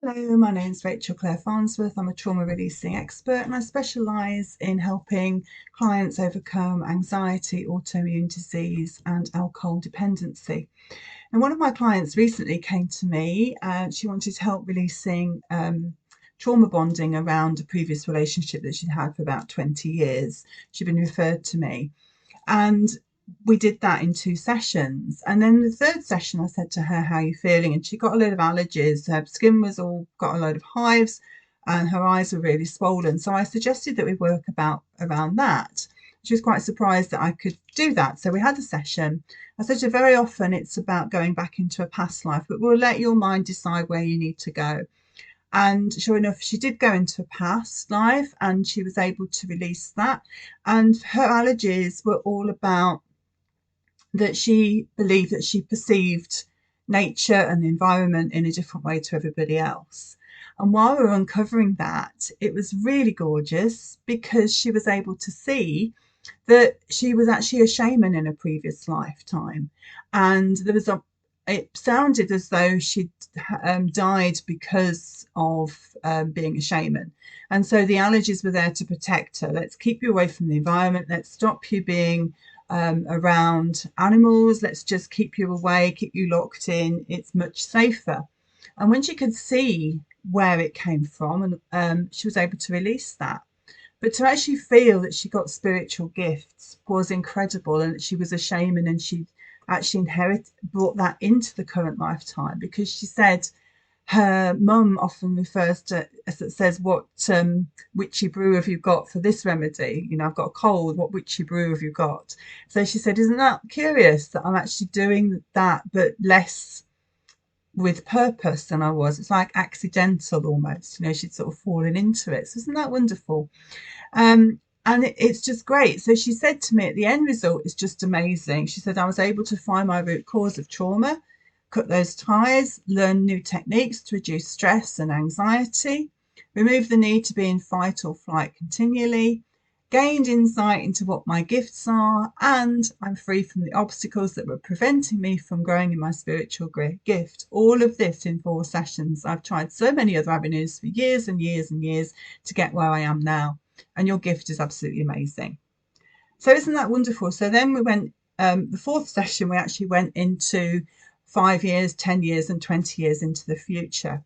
Hello, my name is Rachel Claire Farnsworth. I'm a trauma releasing expert and I specialise in helping clients overcome anxiety, autoimmune disease, and alcohol dependency. And one of my clients recently came to me and she wanted help releasing trauma bonding around a previous relationship that she'd had for about 20 years. She'd been referred to me. And we did that in 2 sessions. And then the third session, I said to her, "How are you feeling?" And she got a load of allergies. Her skin was all got a load of hives and her eyes were really swollen. So I suggested that we work about around that. She was quite surprised that I could do that. So we had a session. I said to her, very often it's about going back into a past life, but we'll let your mind decide where you need to go. And sure enough, she did go into a past life and she was able to release that. And her allergies were all about that she believed that she perceived nature and the environment in a different way to everybody else. And while we were uncovering that, it was really gorgeous because she was able to see that she was actually a shaman in a previous lifetime. And there was a it sounded as though she'd died because of being a shaman. And so the allergies were there to protect her. Let's keep you away from the environment. Let's stop you being around animals. Let's just keep you away, keep you locked in. It's much safer. And when she could see where it came from, and she was able to release that. But to actually feel that she got spiritual gifts was incredible, and that she was a shaman and she actually brought that into the current lifetime, because she said her mum often refers to, as it says, what witchy brew have you got for this remedy? You know, I've got a cold, what witchy brew have you got? So she said, isn't that curious that I'm actually doing that, but less with purpose than I was? It's like accidental almost, you know, she'd sort of fallen into it. So isn't that wonderful? And it's just great. So she said to me, at the end result is just amazing. She said, I was able to find my root cause of trauma, cut those ties, learn new techniques to reduce stress and anxiety, remove the need to be in fight or flight continually, gained insight into what my gifts are, and I'm free from the obstacles that were preventing me from growing in my spiritual gift. All of this in 4 sessions. I've tried so many other avenues for years and years and years to get where I am now. And your gift is absolutely amazing. So isn't that wonderful? So then we went, the fourth session, we actually went into 5 years, 10 years, and 20 years into the future.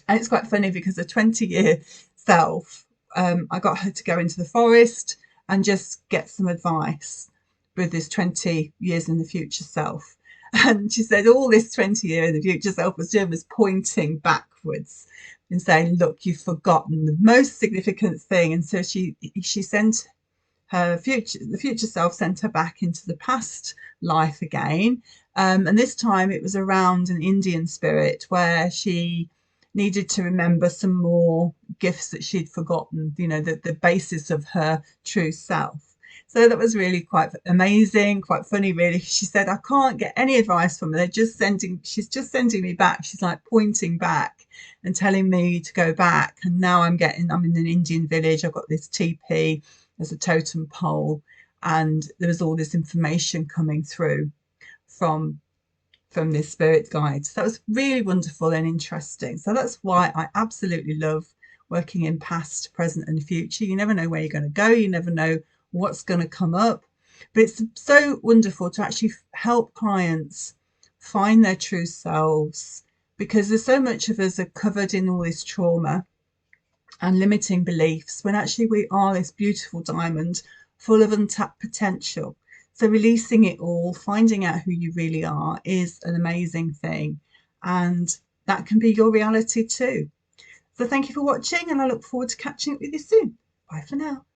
And it's quite funny because the 20-year self, I got her to go into the forest and just get some advice with this 20 years in the future self. And she said all this 20-year in the future self was doing was pointing backwards and saying, look, you've forgotten the most significant thing. And so she sent the future self sent her back into the past life again. And this time it was around an Indian spirit where she needed to remember some more gifts that she'd forgotten, you know, the basis of her true self. So that was really quite amazing, quite funny, really. She said, I can't get any advice from her. She's just sending me back. She's like pointing back and telling me to go back. And now I'm in an Indian village. I've got this teepee, there's a totem pole, and there was all this information coming through from this spirit guide. So that was really wonderful and interesting. So that's why I absolutely love working in past, present, and future. You never know where you're going to go, you never know what's going to come up. But it's so wonderful to actually help clients find their true selves, because there's so much of us are covered in all this trauma and limiting beliefs, when actually we are this beautiful diamond full of untapped potential. So releasing it all, finding out who you really are, is an amazing thing. And that can be your reality too. So thank you for watching, and I look forward to catching up with you soon. Bye for now.